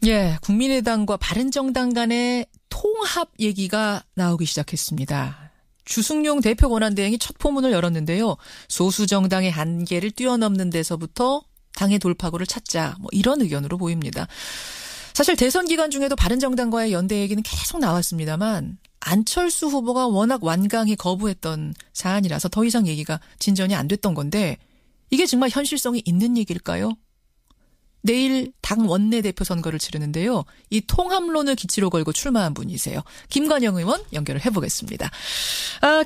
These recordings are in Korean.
예, 국민의당과 바른정당 간의 통합 얘기가 나오기 시작했습니다. 주승용 대표 권한대행이 첫 포문을 열었는데요. 소수 정당의 한계를 뛰어넘는 데서부터 당의 돌파구를 찾자, 이런 의견으로 보입니다. 사실 대선 기간 중에도 바른정당과의 연대 얘기는 계속 나왔습니다만 안철수 후보가 워낙 완강히 거부했던 사안이라서 더 이상 얘기가 진전이 안 됐던 건데 이게 정말 현실성이 있는 얘기일까요? 내일 당 원내대표 선거를 치르는데요. 이 통합론을 기치로 걸고 출마한 분이세요. 김관영 의원 연결을 해보겠습니다.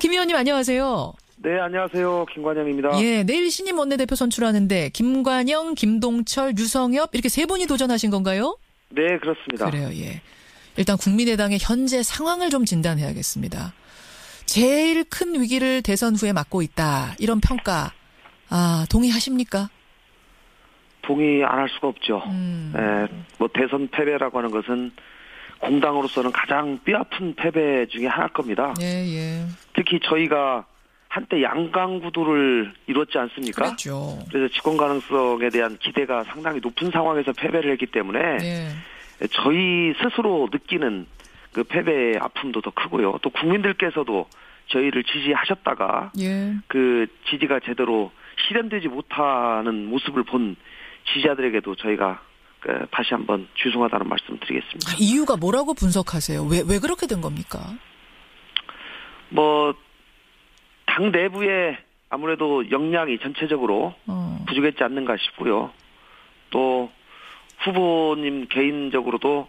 김 의원님 안녕하세요. 네, 안녕하세요. 김관영입니다. 예, 내일 신임 원내대표 선출하는데 김관영, 김동철, 유성엽 이렇게 세 분이 도전하신 건가요? 네, 그렇습니다. 그래요, 예. 일단 국민의당의 현재 상황을 좀 진단해야겠습니다. 제일 큰 위기를 대선 후에 맞고 있다. 이런 평가, 동의하십니까? 동의 안 할 수가 없죠. 대선 패배라고 하는 것은 공당으로서는 가장 뼈아픈 패배 중에 하나일 겁니다. 예. 특히 저희가 한때 양강 구도를 이뤘지 않습니까? 그렇죠. 그래서 집권 가능성에 대한 기대가 상당히 높은 상황에서 패배를 했기 때문에 예. 저희 스스로 느끼는 그 패배의 아픔도 더 크고요. 또 국민들께서도 저희를 지지하셨다가 그 지지가 제대로 실현되지 못하는 모습을 본 지지자들에게도 저희가 다시 한번 죄송하다는 말씀을 드리겠습니다. 이유가 뭐라고 분석하세요? 왜 그렇게 된 겁니까? 당 내부에 아무래도 역량이 전체적으로 부족했지 않는가 싶고요. 또 후보님 개인적으로도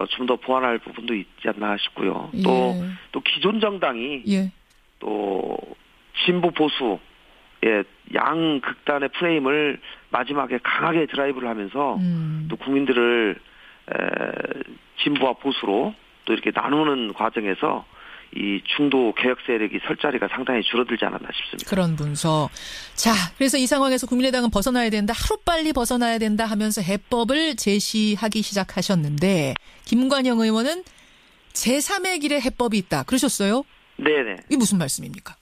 좀 더 보완할 부분도 있지 않나 싶고요. 또 기존 정당이 또 진보 보수 양 극단의 프레임을 마지막에 강하게 드라이브를 하면서 또 국민들을 진보와 보수로 또 이렇게 나누는 과정에서 이 중도 개혁 세력이 설 자리가 상당히 줄어들지 않았나 싶습니다. 그런 분석. 자, 그래서 이 상황에서 국민의당은 벗어나야 된다. 하루빨리 벗어나야 된다 하면서 해법을 제시하기 시작하셨는데 김관영 의원은 제3의 길에 해법이 있다. 그러셨어요? 네네. 이게 무슨 말씀입니까?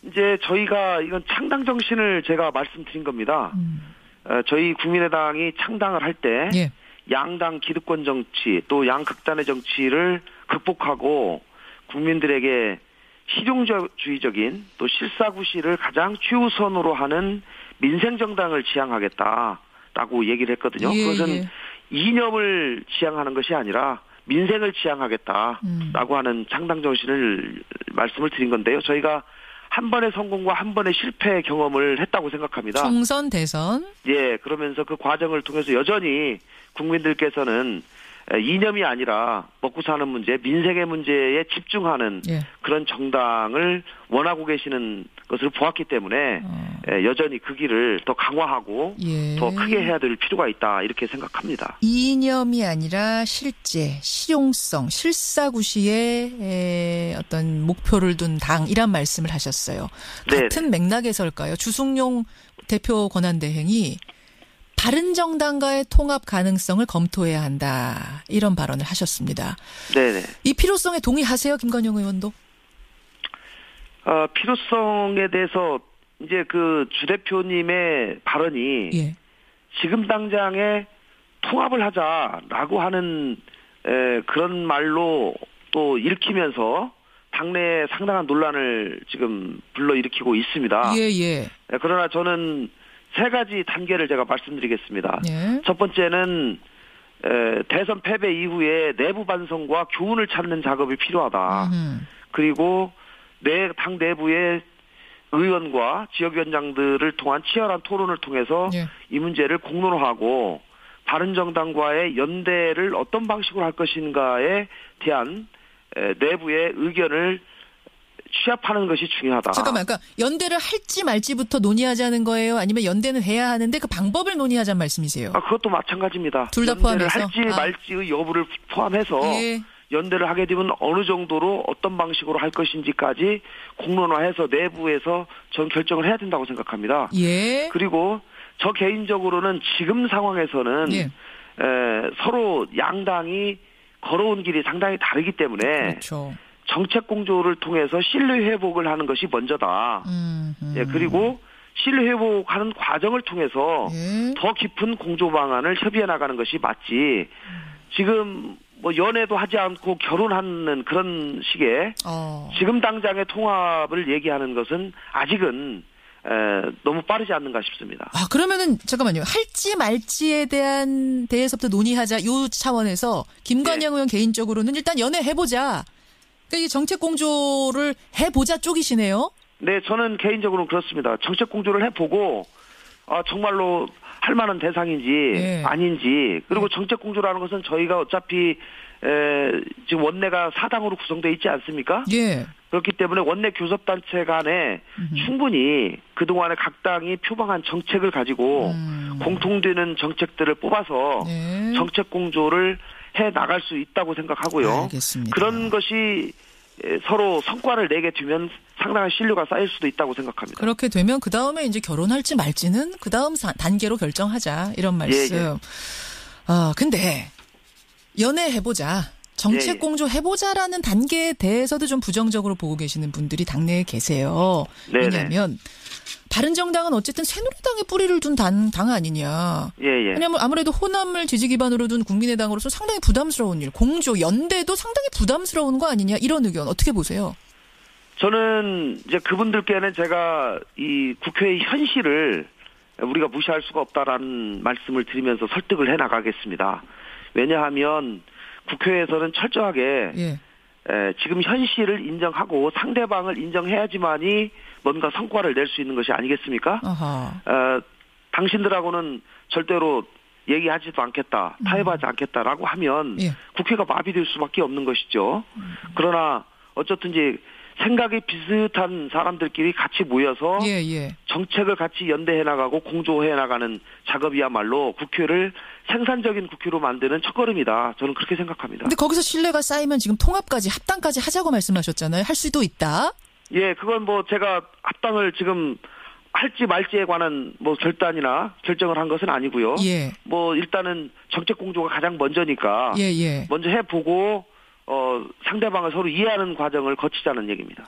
이제 저희가 이건 창당 정신을 제가 말씀드린 겁니다. 저희 국민의당이 창당을 할 때 양당 기득권 정치 또 양극단의 정치를 극복하고 국민들에게 실용주의적인 또 실사구시를 가장 최우선으로 하는 민생정당을 지향하겠다라고 얘기를 했거든요. 그것은 이념을 지향하는 것이 아니라 민생을 지향하겠다라고 하는 창당 정신을 말씀을 드린 건데요. 저희가 한 번의 성공과 한 번의 실패 경험을 했다고 생각합니다. 총선, 대선. 그러면서 그 과정을 통해서 여전히 국민들께서는 이념이 아니라 먹고 사는 문제, 민생의 문제에 집중하는 그런 정당을 원하고 계시는 것을 보았기 때문에 여전히 그 길을 더 강화하고 더 크게 해야 될 필요가 있다 이렇게 생각합니다. 이념이 아니라 실제, 실용성, 실사구시의 어떤 목표를 둔 당이란 말씀을 하셨어요. 같은 맥락에서일까요? 주승용 대표 권한대행이 바른정당과의 통합 가능성을 검토해야 한다. 이런 발언을 하셨습니다. 네네. 이 필요성에 동의하세요, 김관영 의원도? 필요성에 대해서 이제 그 주 대표님의 발언이 지금 당장에 통합을 하자라고 하는 그런 말로 또 읽히면서 당내에 상당한 논란을 지금 불러일으키고 있습니다. 그러나 저는 세 가지 단계를 제가 말씀드리겠습니다. 첫 번째는 대선 패배 이후에 내부 반성과 교훈을 찾는 작업이 필요하다. 그리고 당 내부의 의원과 지역위원장들을 통한 치열한 토론을 통해서 이 문제를 공론화하고 바른정당과의 연대를 어떤 방식으로 할 것인가에 대한 내부의 의견을 취합하는 것이 중요하다. 잠깐만, 그러니까 연대를 할지 말지부터 논의하자는 거예요? 아니면 연대는 해야 하는데 그 방법을 논의하자는 말씀이세요? 그것도 마찬가지입니다. 둘 다 포함해서? 연대를 할지 말지의 여부를 포함해서 연대를 하게 되면 어느 정도로 어떤 방식으로 할 것인지까지 공론화해서 내부에서 전 결정을 해야 된다고 생각합니다. 그리고 저 개인적으로는 지금 상황에서는 서로 양당이 걸어온 길이 상당히 다르기 때문에 정책 공조를 통해서 신뢰 회복을 하는 것이 먼저다. 그리고 신뢰 회복하는 과정을 통해서 더 깊은 공조 방안을 협의해 나가는 것이 맞지. 지금 뭐 연애도 하지 않고 결혼하는 그런 식의 지금 당장의 통합을 얘기하는 것은 아직은 너무 빠르지 않는가 싶습니다. 아, 그러면은 잠깐만요. 할지 말지에 대해서부터 논의하자. 요 차원에서 김관영 의원 개인적으로는 일단 연애 해보자. 그러니까 이 정책 공조를 해보자 쪽이시네요. 네, 저는 개인적으로는 그렇습니다. 정책 공조를 해보고 정말로 할 만한 대상인지 아닌지, 그리고 정책 공조라는 것은 저희가 어차피 지금 원내가 4당으로 구성되어 있지 않습니까? 예. 그렇기 때문에 원내 교섭단체 간에 충분히 그동안에 각 당이 표방한 정책을 가지고 공통되는 정책들을 뽑아서 정책 공조를 해 나갈 수 있다고 생각하고요. 알겠습니다. 그런 것이 서로 성과를 내게 되면 상당한 신뢰가 쌓일 수도 있다고 생각합니다. 그렇게 되면 그 다음에 이제 결혼할지 말지는 그 다음 단계로 결정하자, 이런 말씀. 예. 근데 연애해보자, 정책 공조 해보자라는 단계에 대해서도 좀 부정적으로 보고 계시는 분들이 당내에 계세요. 왜냐하면 바른정당은 어쨌든 새누리당에 뿌리를 둔 당 아니냐. 왜냐하면 아무래도 호남을 지지 기반으로 둔 국민의당으로서 상당히 부담스러운 일, 공조, 연대도 상당히 부담스러운 거 아니냐, 이런 의견 어떻게 보세요? 저는 이제 그분들께는 제가 이 국회의 현실을 우리가 무시할 수가 없다라는 말씀을 드리면서 설득을 해 나가겠습니다. 왜냐하면 국회에서는 철저하게 지금 현실을 인정하고 상대방을 인정해야지만이 뭔가 성과를 낼 수 있는 것이 아니겠습니까? 당신들하고는 절대로 얘기하지도 않겠다, 타협하지 않겠다라고 하면 국회가 마비될 수밖에 없는 것이죠. 그러나 어쨌든지 생각이 비슷한 사람들끼리 같이 모여서 정책을 같이 연대해 나가고 공조해 나가는 작업이야말로 국회를 생산적인 국회로 만드는 첫걸음이다. 저는 그렇게 생각합니다. 근데 거기서 신뢰가 쌓이면 지금 통합까지, 합당까지 하자고 말씀하셨잖아요. 할 수도 있다. 예, 그건 뭐 제가 합당을 지금 할지 말지에 관한 뭐 결단이나 결정을 한 것은 아니고요. 뭐 일단은 정책 공조가 가장 먼저니까 먼저 해보고 상대방을 서로 이해하는 과정을 거치자는 얘기입니다.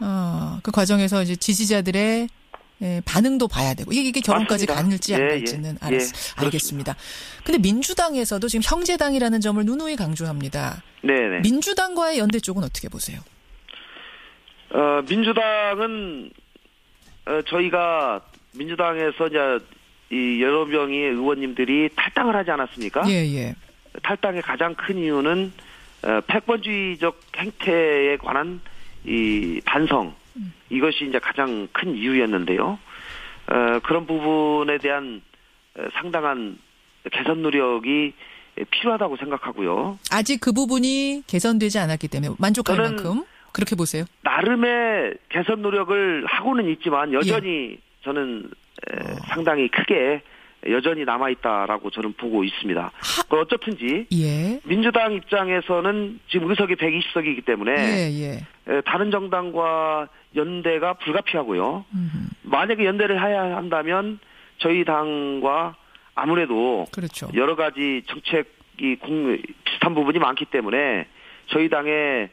그 과정에서 이제 지지자들의 반응도 봐야 되고, 이게 결혼까지 갈지 안 갈지는 알겠습니다. 근데 민주당에서도 지금 형제당이라는 점을 누누이 강조합니다. 네네. 민주당과의 연대 쪽은 어떻게 보세요? 민주당은 저희가 민주당에서 이제 이 여러 명의 의원님들이 탈당을 하지 않았습니까? 탈당의 가장 큰 이유는 패권주의적 행태에 관한 이 반성, 이것이 이제 가장 큰 이유였는데요. 그런 부분에 대한 상당한 개선 노력이 필요하다고 생각하고요. 아직 그 부분이 개선되지 않았기 때문에 만족할 만큼 그렇게 보세요? 나름의 개선 노력을 하고는 있지만 여전히 저는 상당히 크게 여전히 남아있다라고 저는 보고 있습니다. 어쨌든지 민주당 입장에서는 지금 의석이 120석이기 때문에 다른 정당과 연대가 불가피하고요. 만약에 연대를 해야 한다면 저희 당과 아무래도 여러 가지 정책이 비슷한 부분이 많기 때문에 저희 당의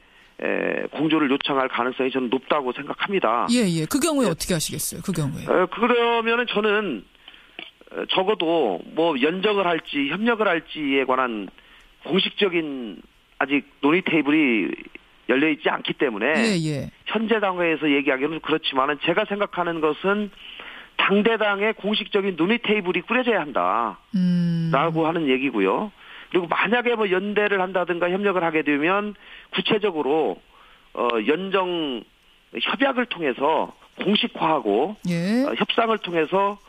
공조를 요청할 가능성이 저는 높다고 생각합니다. 그 경우에 어떻게 하시겠어요? 그 경우에. 그러면은 저는 적어도 뭐 연정을 할지 협력을 할지에 관한 공식적인 아직 논의 테이블이 열려 있지 않기 때문에 현재 당회에서 얘기하기는 그렇지만은 제가 생각하는 것은 당대당의 공식적인 논의 테이블이 꾸려져야 한다라고 하는 얘기고요. 그리고 만약에 뭐 연대를 한다든가 협력을 하게 되면 구체적으로 연정 협약을 통해서 공식화하고 협상을 통해서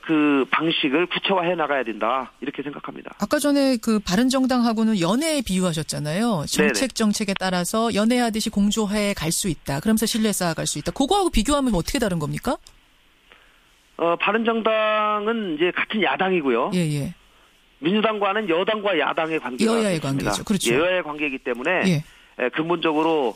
그 방식을 구체화해 나가야 된다, 이렇게 생각합니다. 아까 전에 그 바른정당하고는 연애에 비유하셨잖아요. 정책에 따라서 연애하듯이 공조해 갈 수 있다. 그러면서 신뢰 쌓아갈 수 있다. 그거하고 비교하면 어떻게 다른 겁니까? 바른정당은 이제 같은 야당이고요. 민주당과는 여당과 야당의 관계가 여야의 관계죠. 그렇죠. 여야의 관계이기 때문에 근본적으로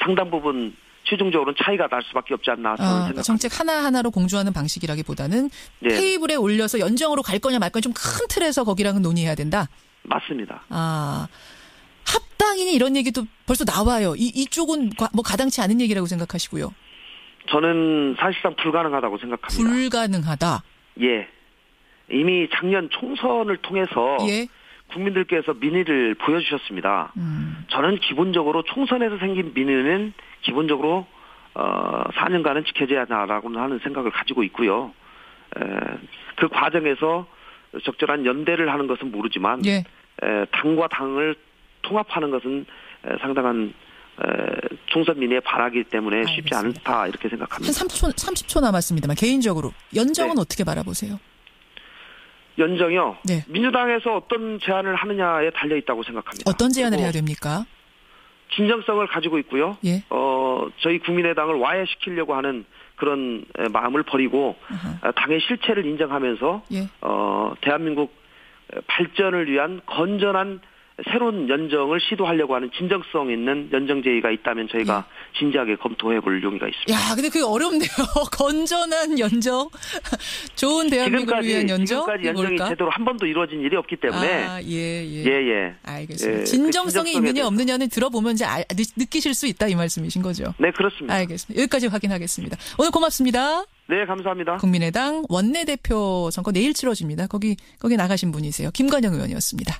상당 부분 최종적으로는 차이가 날 수밖에 없지 않나 저는 생각합니다. 정책 하나하나로 공조하는 방식이라기보다는 테이블에 올려서 연정으로 갈 거냐 말 거냐 좀 큰 틀에서 거기랑은 논의해야 된다? 맞습니다. 합당이니 이런 얘기도 벌써 나와요. 이쪽은 뭐 가당치 않은 얘기라고 생각하시고요. 저는 사실상 불가능하다고 생각합니다. 불가능하다. 예. 이미 작년 총선을 통해서 예. 국민들께서 민의를 보여주셨습니다. 저는 기본적으로 총선에서 생긴 민의는 기본적으로 4년간은 지켜져야 한다라고 하는 생각을 가지고 있고요. 그 과정에서 적절한 연대를 하는 것은 모르지만 예. 당과 당을 통합하는 것은 상당한 총선 민의에 바라기 때문에 쉽지 않다 이렇게 생각합니다. 한 30초 남았습니다만 개인적으로 연정은 어떻게 바라보세요? 연정이요? 네. 민주당에서 어떤 제안을 하느냐에 달려 있다고 생각합니다. 어떤 제안을 해야 됩니까? 진정성을 가지고 있고요. 예. 저희 국민의당을 와해시키려고 하는 그런 마음을 버리고 당의 실체를 인정하면서 예. 대한민국 발전을 위한 건전한 새로운 연정을 시도하려고 하는 진정성 있는 연정 제의가 있다면 저희가 진지하게 검토해 볼 용의가 있습니다. 야, 근데 그게 어렵네요. 건전한 연정, 좋은 대한민국을 위한 연정. 지금까지 연정이 뭘까? 제대로 한 번도 이루어진 일이 없기 때문에. 예. 알겠습니다. 진정성이 있느냐 없느냐는 들어보면 이제 느끼실 수 있다 이 말씀이신 거죠. 네, 그렇습니다. 알겠습니다. 여기까지 확인하겠습니다. 오늘 고맙습니다. 네, 감사합니다. 국민의당 원내대표 선거 내일 치러집니다. 거기 나가신 분이세요. 김관영 의원이었습니다.